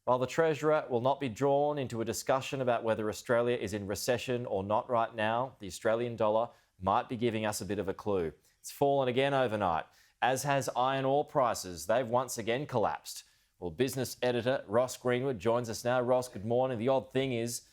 While the Treasurer will not be drawn into a discussion about whether Australia is in recession or not right now, the Australian dollar might be giving us a bit of a clue. It's fallen again overnight, as has iron ore prices. They've once again collapsed. Well, business editor Ross Greenwood joins us now. Ross, good morning. The odd thing is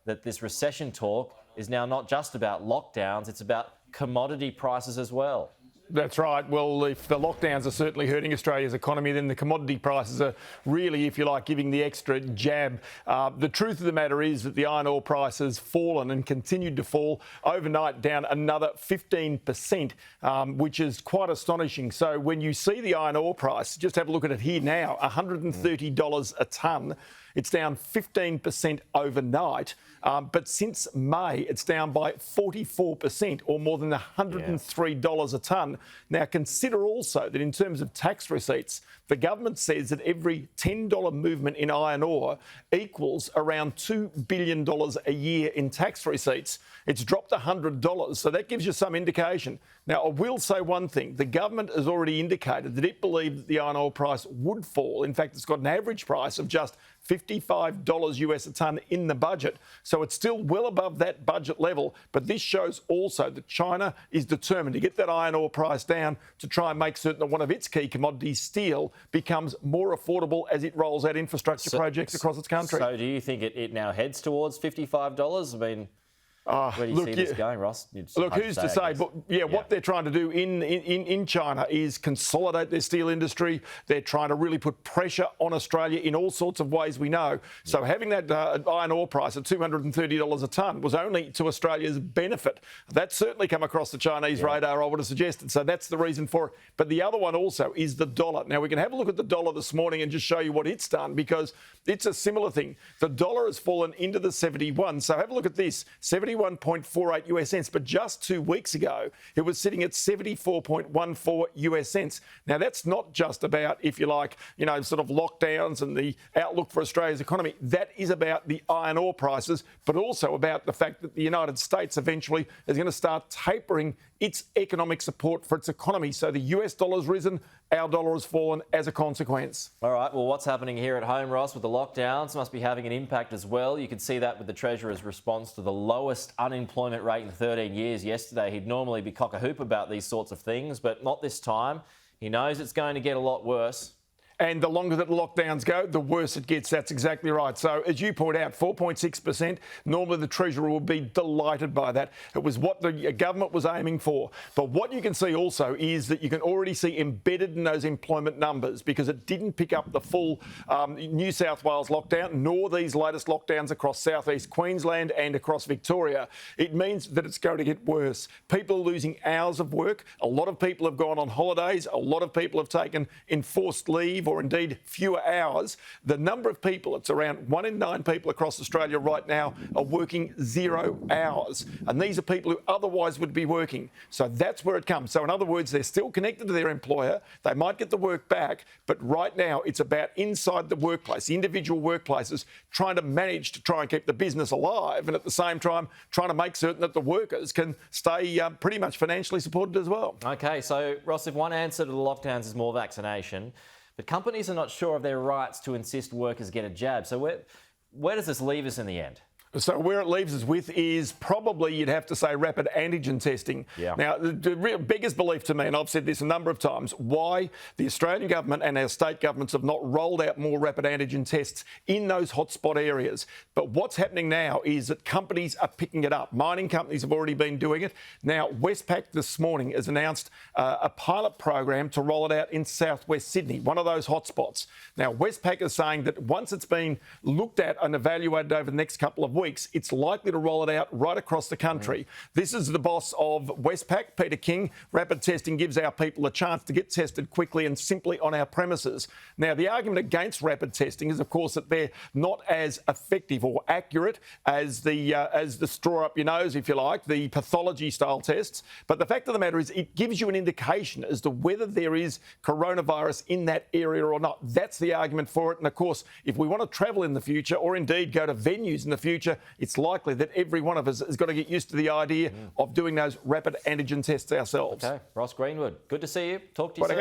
that this recession talk is now not just about lockdowns, it's about commodity prices as well. That's right. Well, if the lockdowns are certainly hurting Australia's economy, then the commodity prices are really, if you like, giving the extra jab. The truth of the matter is that the iron ore price has fallen and continued to fall overnight, down another 15%, which is quite astonishing. So when you see the iron ore price, just have a look at it here now, $130 a tonne. It's down 15% overnight, but since May, it's down by 44%, or more than $103 a tonne. Now, consider also that in terms of tax receipts, the government says that every $10 movement in iron ore equals around $2 billion a year in tax receipts. It's dropped $100, so that gives you some indication. Now, I will say one thing. The government has already indicated that it believed that the iron ore price would fall. In fact, it's got an average price of just $55 US a tonne in the budget. So it's still well above that budget level. But this shows also that China is determined to get that iron ore price down to try and make certain that one of its key commodities, steel, becomes more affordable as it rolls out infrastructure projects across its country. So do you think it now heads towards $55? I mean, where do you see this going, Ross? Look, who's to say? But what they're trying to do in China is consolidate their steel industry. They're trying to really put pressure on Australia in all sorts of ways, we know. So having that iron ore price at $230 a tonne was only to Australia's benefit. That's certainly come across the Chinese radar, I would have suggested. So that's the reason for it. But the other one also is the dollar. Now, we can have a look at the dollar this morning and just show you what it's done, because it's a similar thing. The dollar has fallen into the 71. So have a look at this, 71.48 US cents. But just 2 weeks ago, it was sitting at 74.14 US cents. Now, that's not just about, if you like, sort of lockdowns and the outlook for Australia's economy. That is about the iron ore prices, but also about the fact that the United States eventually is going to start tapering its economic support for its economy. So the US dollar's risen, our dollar has fallen as a consequence. All right, well, what's happening here at home, Ross, with the lockdowns must be having an impact as well. You can see that with the Treasurer's response to the lowest unemployment rate in 13 years yesterday. He'd normally be cock-a-hoop about these sorts of things, but not this time. He knows it's going to get a lot worse. And the longer that the lockdowns go, the worse it gets. That's exactly right. So, as you point out, 4.6%. Normally, the Treasurer will be delighted by that. It was what the government was aiming for. But what you can see also is that you can already see embedded in those employment numbers, because it didn't pick up the full New South Wales lockdown, nor these latest lockdowns across southeast Queensland and across Victoria. It means that it's going to get worse. People are losing hours of work. A lot of people have gone on holidays. A lot of people have taken enforced leave, or indeed fewer hours. The number of people, it's around 1 in 9 people across Australia right now, are working 0 hours. And these are people who otherwise would be working. So that's where it comes. So in other words, they're still connected to their employer. They might get the work back, but right now it's about inside the workplace, the individual workplaces, trying to manage to try and keep the business alive, and at the same time trying to make certain that the workers can stay pretty much financially supported as well. OK, so Ross, if one answer to the lockdowns is more vaccination, but companies are not sure of their rights to insist workers get a jab. So where does this leave us in the end? So where it leaves us with is probably, you'd have to say, rapid antigen testing. Yeah. Now, the real biggest belief to me, and I've said this a number of times, why the Australian government and our state governments have not rolled out more rapid antigen tests in those hotspot areas. But what's happening now is that companies are picking it up. Mining companies have already been doing it. Now, Westpac this morning has announced a pilot program to roll it out in southwest Sydney, one of those hotspots. Now, Westpac is saying that once it's been looked at and evaluated over the next couple of weeks, it's likely to roll it out right across the country. This is the boss of Westpac, Peter King. Rapid testing gives our people a chance to get tested quickly and simply on our premises. Now, the argument against rapid testing is, of course, that they're not as effective or accurate as the straw up your nose, if you like, the pathology-style tests. But the fact of the matter is, it gives you an indication as to whether there is coronavirus in that area or not. That's the argument for it. And, of course, if we want to travel in the future, or indeed go to venues in the future, it's likely that every one of us has got to get used to the idea of doing those rapid antigen tests ourselves. OK, Ross Greenwood, good to see you. Talk to you soon.